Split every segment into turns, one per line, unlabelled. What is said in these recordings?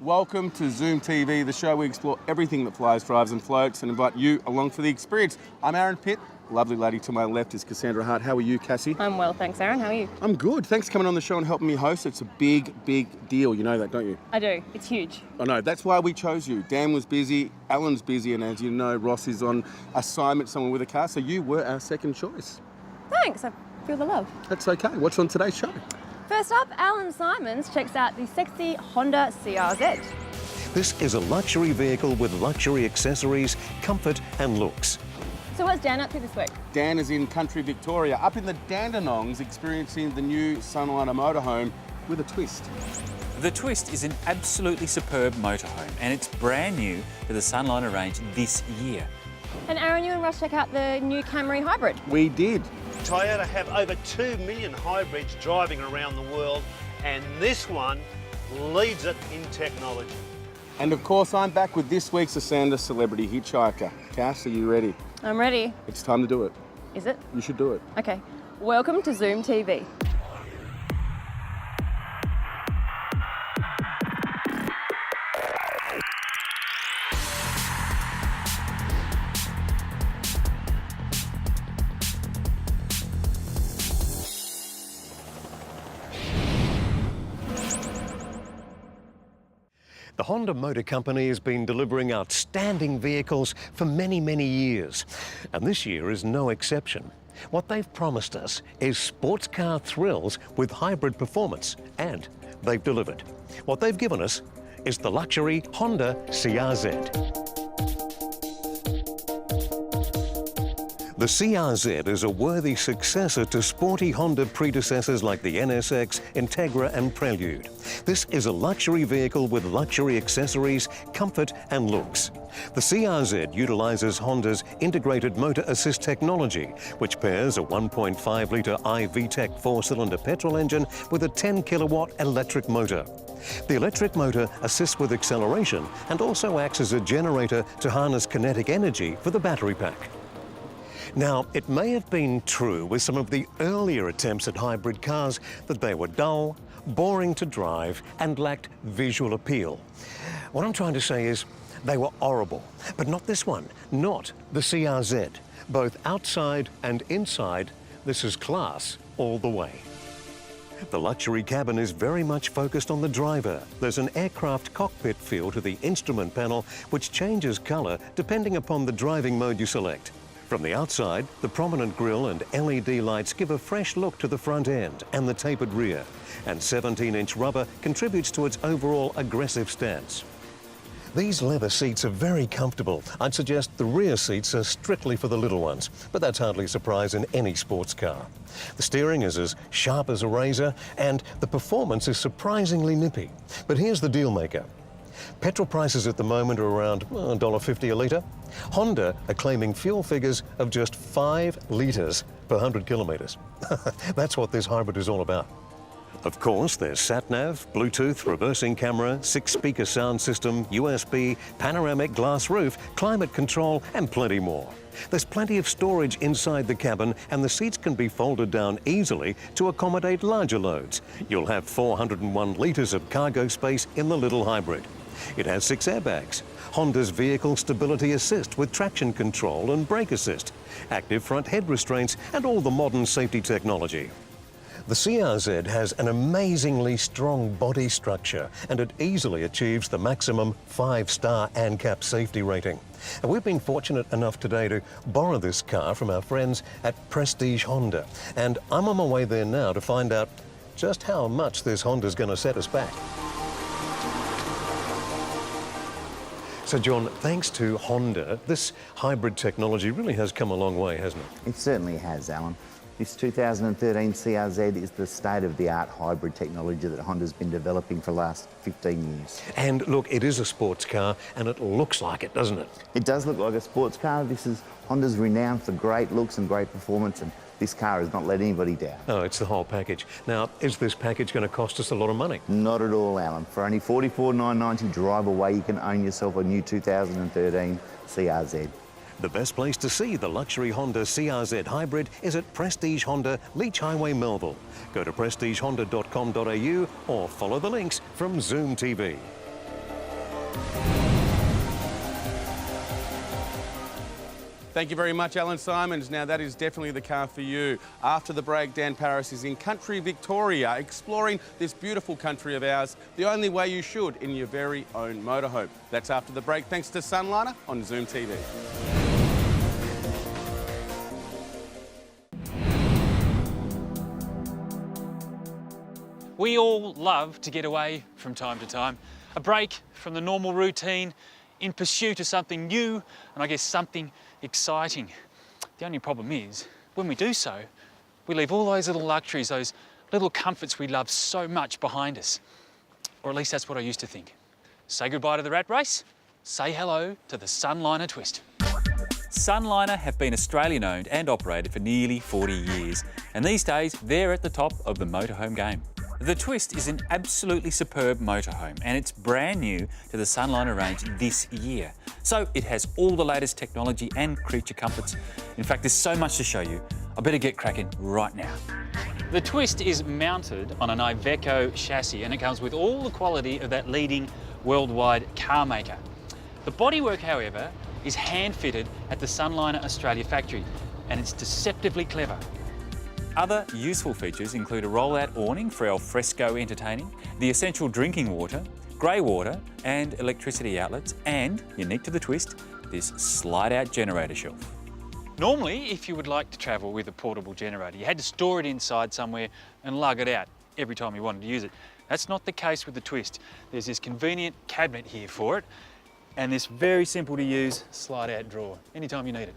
Welcome to Zoom TV, the show we explore everything that flies, drives and floats and invite you along for the experience. I'm Aaron Pitt. Lovely lady to my left is Cassandra Hart. How are you, Cassie?
I'm well, thanks, Aaron. How are you?
I'm good. Thanks for coming on the show and helping me host. It's a big, big deal. You know that, don't you?
I do. It's huge.
I know. That's why we chose you. Dan was busy, Alan's busy, and as you know, Ross is on assignment somewhere with a car, so you were our second choice.
Thanks. I feel the love.
That's okay. What's on today's show?
First up, Allan Symons checks out the sexy Honda CRZ.
This is a luxury vehicle with luxury accessories, comfort and looks.
So what's Dan up to this week?
Dan is in country Victoria, up in the Dandenongs, experiencing the new Sunliner motorhome with a twist.
The Twist is an absolutely superb motorhome and it's brand new to the Sunliner range this year.
And Aaron, you and Russ check out the new Camry hybrid.
We did.
Toyota have over 2 million hybrids driving around the world, and this one leads it in technology.
And of course, I'm back with this week's Esanda celebrity Hitchhiker. Cass, are you ready?
I'm ready.
It's time to do it.
Is it?
You should do it.
Okay. Welcome to Zoom TV.
The Honda Motor Company has been delivering outstanding vehicles for many, many years. And this year is no exception. What they've promised us is sports car thrills with hybrid performance, and they've delivered. What they've given us is the luxury Honda CRZ. The CRZ is a worthy successor to sporty Honda predecessors like the NSX, Integra and Prelude. This is a luxury vehicle with luxury accessories, comfort and looks. The CRZ utilizes Honda's integrated motor assist technology, which pairs a 1.5-litre iVTEC 4-cylinder petrol engine with a 10-kilowatt electric motor. The electric motor assists with acceleration and also acts as a generator to harness kinetic energy for the battery pack. Now, it may have been true with some of the earlier attempts at hybrid cars that they were dull, boring to drive, and lacked visual appeal. What I'm trying to say is they were horrible, but not this one, not the CRZ. Both outside and inside, this is class all the way. The luxury cabin is very much focused on the driver. There's an aircraft cockpit feel to the instrument panel, which changes color depending upon the driving mode you select. From the outside, the prominent grille and LED lights give a fresh look to the front end and the tapered rear, and 17-inch rubber contributes to its overall aggressive stance. These leather seats are very comfortable. I'd suggest the rear seats are strictly for the little ones, but that's hardly a surprise in any sports car. The steering is as sharp as a razor, and the performance is surprisingly nippy. But here's the deal maker. Petrol prices at the moment are around $1.50 a litre. Honda are claiming fuel figures of just 5 litres per 100 kilometres. That's what this hybrid is all about. Of course, there's sat-nav, Bluetooth, reversing camera, 6-speaker sound system, USB, panoramic glass roof, climate control, and plenty more. There's plenty of storage inside the cabin, and the seats can be folded down easily to accommodate larger loads. You'll have 401 litres of cargo space in the little hybrid. It has 6 airbags, Honda's vehicle stability assist with traction control and brake assist, active front head restraints, and all the modern safety technology. The CRZ has an amazingly strong body structure, and it easily achieves the maximum 5-star ANCAP safety rating. And we've been fortunate enough today to borrow this car from our friends at Prestige Honda, and I'm on my way there now to find out just how much this Honda's going to set us back. So, John, thanks to Honda, this hybrid technology really has come a long way, hasn't it?
It certainly has, Alan. This 2013 CRZ is the state-of-the-art hybrid technology that Honda's been developing for the last 15 years.
And look, it is a sports car, and it looks like it, doesn't it?
It does look like a sports car. Honda's renowned for great looks and great performance, and this car has not let anybody down.
Oh, it's the whole package. Now, is this package going to cost us a lot of money?
Not at all, Alan. For only $44,990 drive away, you can own yourself a new 2013 CRZ.
The best place to see the luxury Honda CRZ hybrid is at Prestige Honda, Leach Highway, Melville. Go to prestigehonda.com.au or follow the links from Zoom TV.
Thank you very much, Allan Symons. Now, that is definitely the car for you. After the break, Dan Paris is in country Victoria, exploring this beautiful country of ours the only way you should, in your very own motorhome. That's after the break, thanks to Sunliner on Zoom TV.
We all love to get away from time to time. A break from the normal routine in pursuit of something new and I guess something exciting. The only problem is, when we do so, we leave all those little luxuries, those little comforts we love so much behind us. Or at least that's what I used to think. Say goodbye to the rat race, say hello to the Sunliner twist. Sunliner have been Australian owned and operated for nearly 40 years, and these days they're at the top of the motorhome game. The Twist is an absolutely superb motorhome and it's brand new to the Sunliner range this year. So it has all the latest technology and creature comforts. In fact, there's so much to show you. I better get cracking right now. The Twist is mounted on an Iveco chassis and it comes with all the quality of that leading worldwide car maker. The bodywork, however, is hand-fitted at the Sunliner Australia factory and it's deceptively clever. Other useful features include a roll-out awning for al fresco entertaining, the essential drinking water, grey water and electricity outlets, and, unique to the Twist, this slide-out generator shelf. Normally, if you would like to travel with a portable generator, you had to store it inside somewhere and lug it out every time you wanted to use it. That's not the case with the Twist. There's this convenient cabinet here for it, and this very simple to use slide-out drawer, anytime you need it.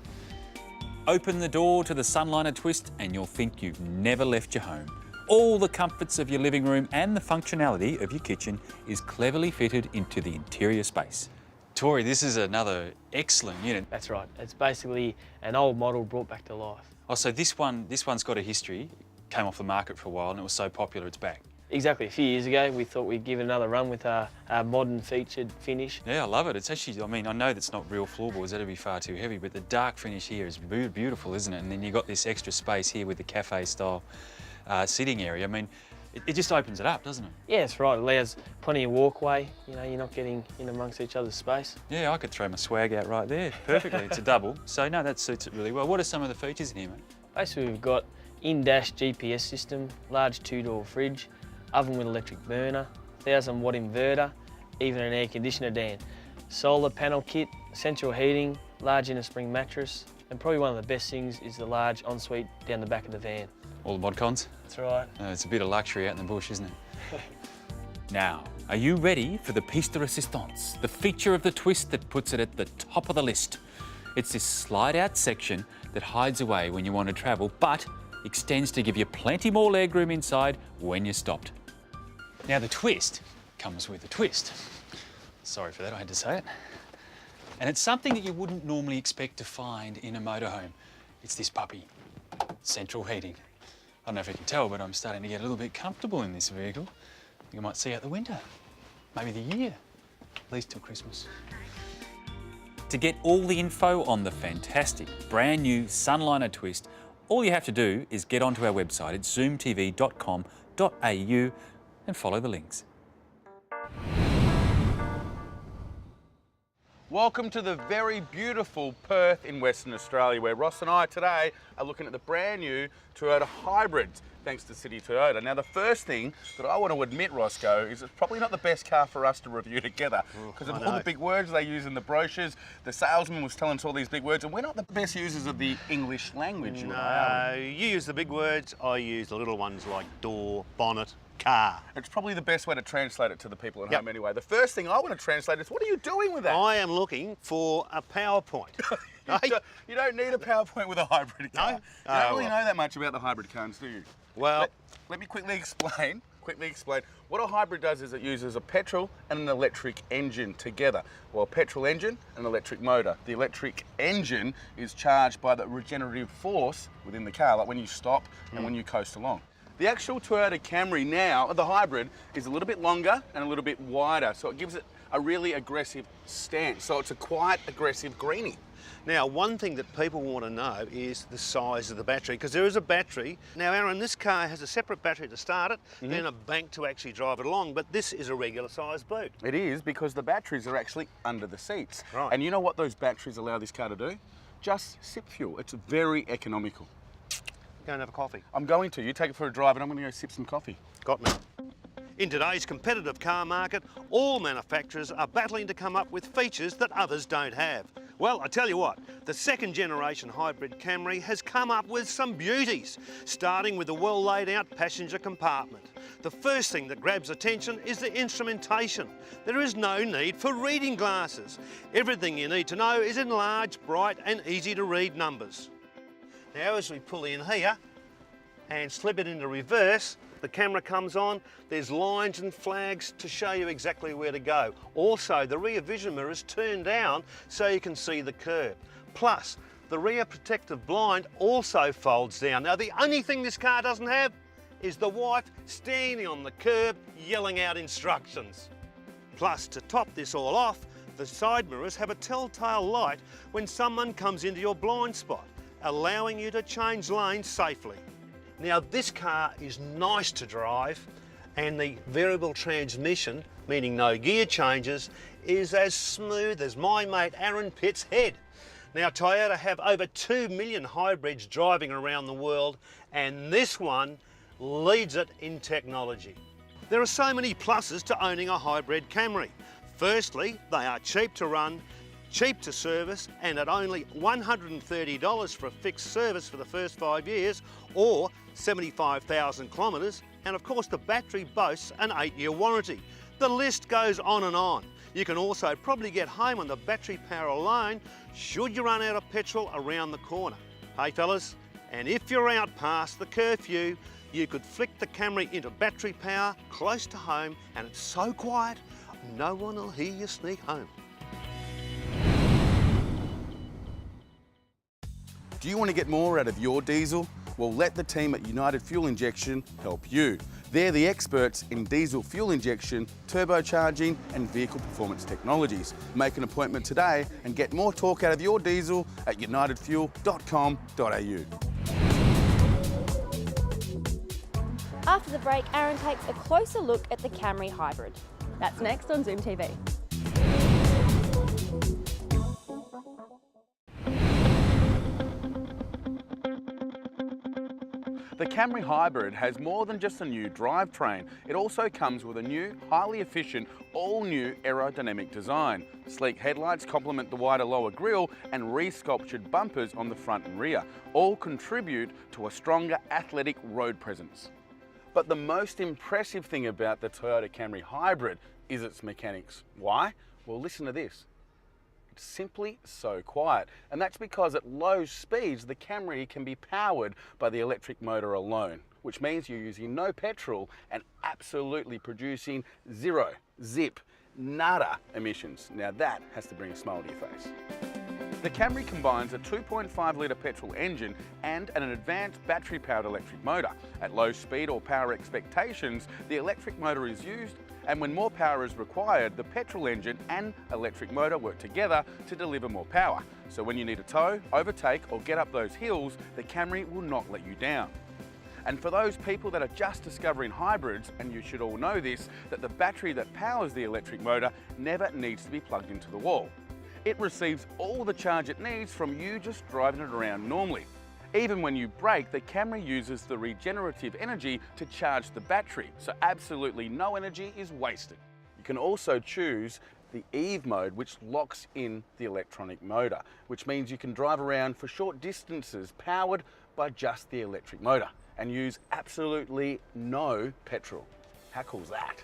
Open the door to the Sunliner Twist and you'll think you've never left your home. All the comforts of your living room and the functionality of your kitchen is cleverly fitted into the interior space. Tori, this is another excellent unit.
That's right. It's basically an old model brought back to life.
Oh, so this one's got a history, came off the market for a while and it was so popular it's back.
Exactly. A few years ago, we thought we'd give it another run with our modern featured finish.
Yeah, I love it. It's actually, I mean, I know that's not real floorboards, that'd be far too heavy, but the dark finish here is beautiful, isn't it? And then you've got this extra space here with the cafe-style sitting area. I mean, it just opens it up, doesn't it?
Yeah, that's right. It allows plenty of walkway. You know, you're not getting in amongst each other's space.
Yeah, I could throw my swag out right there perfectly. It's a double. So, no, that suits it really well. What are some of the features in here, mate?
Basically, we've got in-dash GPS system, large two-door fridge, oven with electric burner, 1000-watt inverter, even an air conditioner, Dan. Solar panel kit, central heating, large inner spring mattress, and probably one of the best things is the large ensuite down the back of the van.
All the mod cons?
That's right.
It's a bit of luxury out in the bush, isn't it? Now, are you ready for the piece de resistance, the feature of the Twist that puts it at the top of the list? It's this slide-out section that hides away when you want to travel, but extends to give you plenty more legroom inside when you're stopped. Now, the Twist comes with a twist. Sorry for that, I had to say it. And it's something that you wouldn't normally expect to find in a motorhome. It's this puppy, central heating. I don't know if you can tell, but I'm starting to get a little bit comfortable in this vehicle. I think I might see out the winter, maybe the year, at least till Christmas. To get all the info on the fantastic brand new Sunliner Twist, all you have to do is get onto our website at zoomtv.com.au and follow the links.
Welcome to the very beautiful Perth in Western Australia, where Ross and I today are looking at the brand new Toyota hybrids, thanks to City Toyota. Now, the first thing that I want to admit, Roscoe, is it's probably not the best car for us to review together because of all the big words they use in the brochures. The salesman was telling us all these big words, and we're not the best users of the English language. You and I, are we?
You use the big words, I use the little ones like door, bonnet, car.
It's probably the best way to translate it to the people at home anyway. The first thing I want to translate is, what are you doing with that?
I am looking for a PowerPoint.
You don't need a PowerPoint with a hybrid car.
No?
You don't really know that much about the hybrid cars, do you?
Well,
let me quickly explain. What a hybrid does is it uses a petrol and an electric engine together. Well, a petrol engine and an electric motor. The electric engine is charged by the regenerative force within the car, like when you stop and when you coast along. The actual Toyota Camry now, the hybrid, is a little bit longer and a little bit wider, so it gives it a really aggressive stance. So it's a quite aggressive greenie.
Now, one thing that people want to know is the size of the battery, because there is a battery. Now, Aaron, this car has a separate battery to start it, then a bank to actually drive it along, but this is a regular size boot.
It is, because the batteries are actually under the seats.
Right.
And you know what those batteries allow this car to do? Just sip fuel. It's very economical.
Go and have a coffee.
I'm going to. You take it for a drive and I'm going to go sip some coffee.
Got me. In today's competitive car market, all manufacturers are battling to come up with features that others don't have. Well, I tell you what, the second generation hybrid Camry has come up with some beauties, starting with the well laid out passenger compartment. The first thing that grabs attention is the instrumentation. There is no need for reading glasses. Everything you need to know is in large, bright and easy to read numbers. Now as we pull in here and slip it into reverse, the camera comes on, there's lines and flags to show you exactly where to go. Also, the rear vision mirror is turned down so you can see the curb. Plus, the rear protective blind also folds down. Now, the only thing this car doesn't have is the wife standing on the curb yelling out instructions. Plus, to top this all off, the side mirrors have a telltale light when someone comes into your blind spot, allowing you to change lanes safely. Now, this car is nice to drive, and the variable transmission, meaning no gear changes, is as smooth as my mate Aaron Pitt's head. Now, Toyota have over 2 million hybrids driving around the world, and this one leads it in technology. There are so many pluses to owning a hybrid Camry. Firstly, they are cheap to run, cheap to service, and at only $130 for a fixed service for the first 5 years, or 75,000 kilometres, and of course the battery boasts an 8-year warranty. The list goes on and on. You can also probably get home on the battery power alone should you run out of petrol around the corner. Hey fellas, and if you're out past the curfew, you could flick the Camry into battery power close to home, and it's so quiet, no one will hear you sneak home.
Do you want to get more out of your diesel? Well, let the team at United Fuel Injection help you. They're the experts in diesel fuel injection, turbocharging and vehicle performance technologies. Make an appointment today and get more torque out of your diesel at unitedfuel.com.au.
After the break, Aaron takes a closer look at the Camry Hybrid. That's next on Zoom TV.
The Camry Hybrid has more than just a new drivetrain. It also comes with a new, highly efficient, all-new aerodynamic design. Sleek headlights complement the wider lower grille, and re-sculptured bumpers on the front and rear all contribute to a stronger athletic road presence. But the most impressive thing about the Toyota Camry Hybrid is its mechanics. Why? Well, listen to this. It's simply so quiet, and that's because at low speeds the Camry can be powered by the electric motor alone, which means you're using no petrol and absolutely producing zero, zip, nada emissions. Now that has to bring a smile to your face. The Camry combines a 2.5 litre petrol engine and an advanced battery-powered electric motor. At low speed or power expectations, the electric motor is used, and when more power is required, the petrol engine and electric motor work together to deliver more power. So when you need a tow, overtake or get up those hills, the Camry will not let you down. And for those people that are just discovering hybrids, and you should all know this, that the battery that powers the electric motor never needs to be plugged into the wall. It receives all the charge it needs from you just driving it around normally. Even when you brake, the Camry uses the regenerative energy to charge the battery, so absolutely no energy is wasted. You can also choose the EVE mode, which locks in the electronic motor, which means you can drive around for short distances powered by just the electric motor and use absolutely no petrol. How cool is that?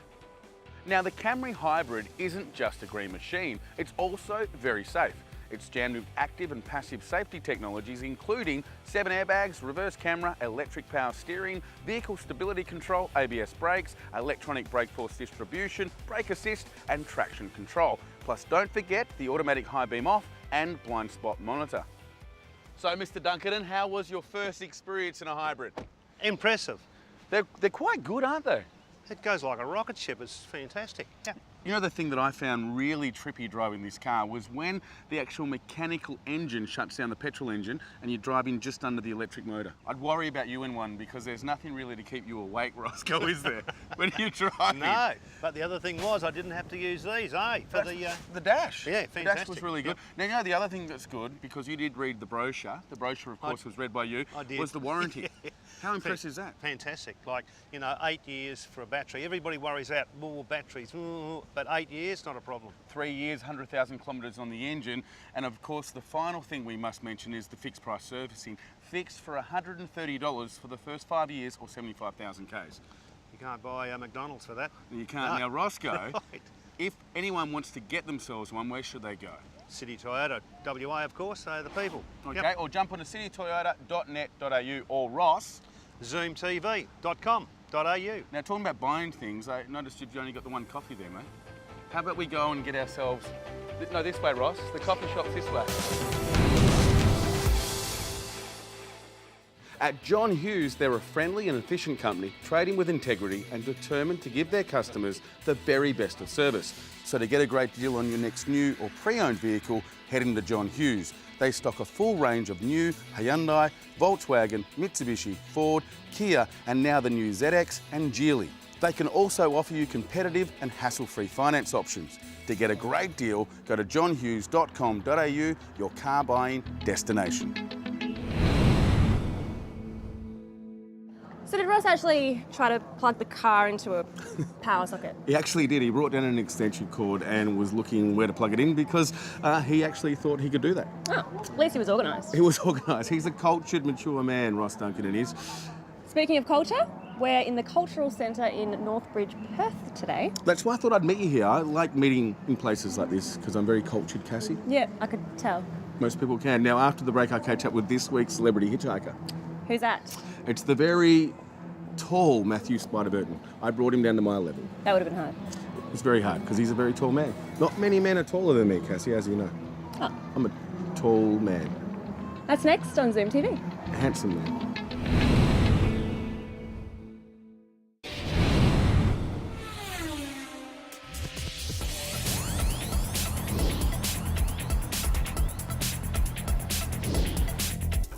Now, the Camry Hybrid isn't just a green machine, it's also very safe. It's jammed with active and passive safety technologies, including 7 airbags, reverse camera, electric power steering, vehicle stability control, ABS brakes, electronic brake force distribution, brake assist, and traction control. Plus, don't forget the automatic high beam off and blind spot monitor. So, Mr. Dunkerton, how was your first experience in a hybrid?
Impressive.
They're quite good, aren't they?
It goes like a rocket ship. It's fantastic. Yeah.
You know, the thing that I found really trippy driving this car was when the actual mechanical engine shuts down the petrol engine and you're driving just under the electric motor. I'd worry about you in one because there's nothing really to keep you awake, Roscoe, is there, when you're driving?
No, but the other thing was I didn't have to use these, for
the dash.
Yeah,
The dash
fantastic.
was really good. Now, you know, the other thing that's good, because you did read the brochure, of course, was read by you,
I did.
was the warranty.
Yeah.
How impressive is that?
Fantastic. Like, 8 years for a battery. Everybody worries about more batteries, but 8 years, not a problem.
3 years, 100,000 kilometres on the engine. And of course, the final thing we must mention is the fixed price servicing. Fixed for $130 for the first 5 years or 75,000 Ks.
You can't buy McDonald's for that.
You can't.
No.
Now, Roscoe,
Right.
if anyone wants to get themselves one, where should they go?
City Toyota, WA, of course, they're the people.
Okay,
Yep.
or jump on to citytoyota.net.au or Ross.
ZoomTV.com.au.
Now, talking about buying things, I noticed you've only got the one coffee there, mate. How about we go and get ourselves... No, this way, Ross. The coffee shop's this way. At John Hughes, they're a friendly and efficient company trading with integrity and determined to give their customers the very best of service. So to get a great deal on your next new or pre-owned vehicle, head into John Hughes. They stock a full range of new Hyundai, Volkswagen, Mitsubishi, Ford, Kia, and now the new ZX and Geely. They can also offer you competitive and hassle-free finance options. To get a great deal, go to johnhughes.com.au, your car buying destination.
So did Ross actually try to plug the car into a power socket?
He actually did. He brought down an extension cord and was looking where to plug it in because he actually thought he could do that.
Oh, at least he was organised.
He was organised. He's a cultured, mature man, Ross Duncan it is.
Speaking of culture, we're in the Cultural Centre in Northbridge, Perth today.
That's why I thought I'd meet you here. I like meeting in places like this because I'm very cultured, Cassie.
Yeah, I could tell.
Most people can. Now, after the break, I catch up with this week's celebrity hitchhiker.
Who's that?
It's the very tall Matthew Spider Burton. I brought him down to my level.
That would have been hard.
It's very hard because he's a very tall man. Not many men are taller than me, Cassie, as you know.
Oh.
I'm a tall man.
That's next on Zoom TV.
A handsome man.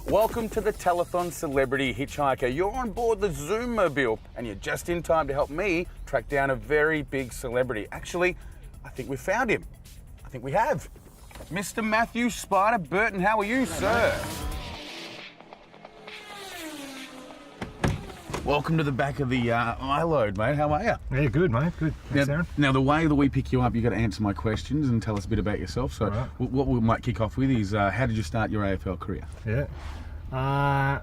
Welcome to the Telethon Celebrity Hitchhiker. You're on board the Zoom mobile and you're just in time to help me track down a very big celebrity. Actually, I think we found him. I think we have. Mr. Matthew Spider Burton, how are you, sir? Welcome to the back of the iLoad, mate. How are you?
Yeah, good, mate. Good. Thanks, Aaron.
Now, the way that we pick you up, you've got to answer my questions and tell us a bit about yourself. So,
Right.
what we might kick off with is, how did you start your AFL career?
Yeah.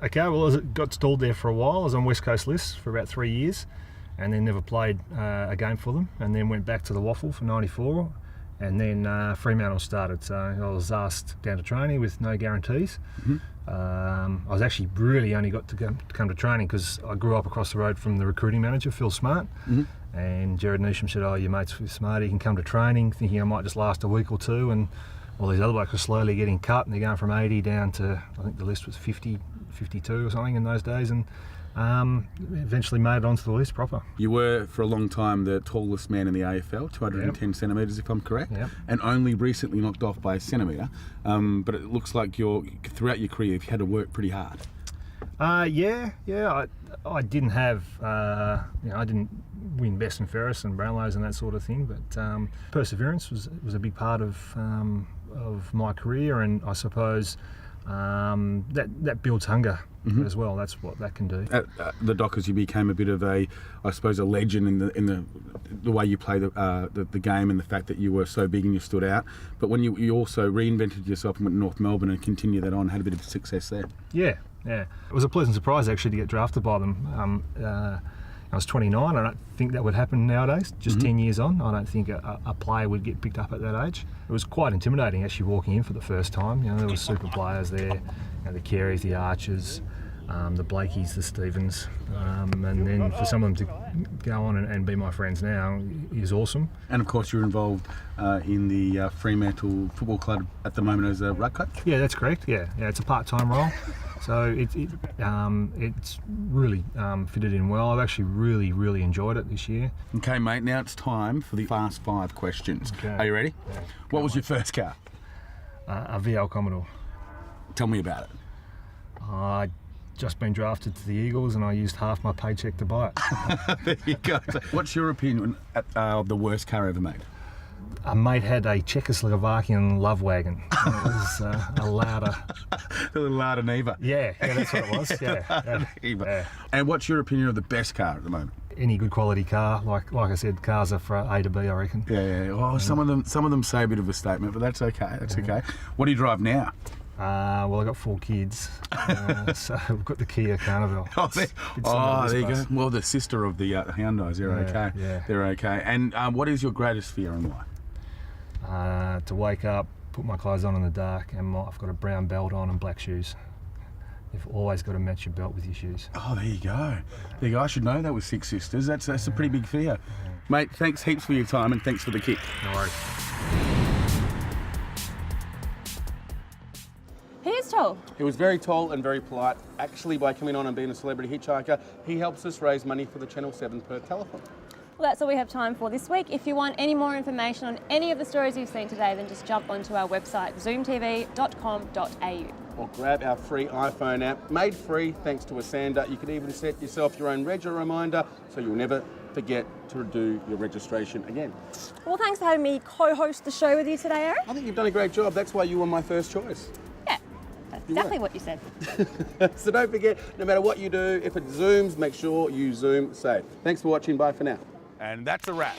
Okay, well, as it got stalled there for a while. I was on West Coast lists for about 3 years and then never played a game for them, and then went back to the Waffle for 94, and then Fremantle started. So I was asked down to training with no guarantees. I was actually really only got to come to training because I grew up across the road from the recruiting manager, Phil Smart, and Jared Neesham said, "Oh, your mate's with Smart, he can come to training," thinking I might just last a week or two, and all these other blokes are slowly getting cut, and they're going from 80 down to, I think the list was 50, 52 or something in those days, and eventually made it onto the list proper.
You were, for a long time, the tallest man in the AFL, 210 centimetres if I'm correct,
Yep.
and only recently knocked off by a centimetre. But it looks like throughout your career, you've had to work pretty hard.
Yeah. I didn't have, I didn't win best and fairest and Brownlows and that sort of thing, but perseverance was a big part of my career, and I suppose that builds hunger as well. That's what that can do.
At the Dockers, you became a bit of a legend in the way you play the game, and the fact that you were so big and you stood out. But when you also reinvented yourself and went to North Melbourne and continued that on, had a bit of success there. Yeah.
It was a pleasant surprise actually to get drafted by them. I was 29. I don't think that would happen nowadays. Just 10 years on, I don't think a player would get picked up at that age. It was quite intimidating actually walking in for the first time. There were super players there, the Careys, the Archers, the Blakeys, the Stevens, and then for some of them to go on and be my friends now is awesome.
And of course, you're involved in the Fremantle Football Club at the moment as a ruck coach.
Yeah, that's correct. Yeah, it's a part-time role. So it's really fitted in well. I've actually really enjoyed it this year.
Okay, mate, now it's time for the fast 5 questions.
Okay.
Are you ready?
Yeah.
What was your first car?
A VL Commodore.
Tell me about it.
I'd just been drafted to the Eagles and I used half my paycheck to buy it.
There you go. So what's your opinion of the worst car ever made?
A mate had a Czechoslovakian love wagon. It was a louder.
The little Lada Neva.
Yeah, that's what it was. Yeah.
Neva. And what's your opinion of the best car at the moment?
Any good quality car, like I said, cars are for A to B, I reckon.
Yeah. Oh, some of them say a bit of a statement, but that's okay. That's okay. What do you drive now?
Well, I've got 4 kids, so we've got the Kia Carnival.
There you go. Well, the sister of the Hyundais, they're okay.
Yeah.
They're okay. And what is your greatest fear and why?
To wake up, put my clothes on in the dark, and I've got a brown belt on and black shoes. You've always got to match your belt with your shoes.
Oh, there you go. There you go. I should know that with 6 sisters. That's a pretty big fear. Mate, thanks heaps for your time and thanks for the kit.
No worries.
He is tall.
He was very tall and very polite. Actually, by coming on and being a celebrity hitchhiker, he helps us raise money for the Channel 7 Perth telethon.
Well, that's all we have time for this week. If you want any more information on any of the stories you've seen today, then just jump onto our website, zoomtv.com.au.
Or grab our free iPhone app, made free thanks to Esanda. You can even set yourself your own reg reminder so you'll never forget to do your registration again.
Well, thanks for having me co-host the show with you today, Aaron.
I think you've done a great job. That's why you were my first choice.
Yeah, that's exactly what you said.
So don't forget, no matter what you do, if it zooms, make sure you zoom safe. Thanks for watching. Bye for now. And that's a wrap.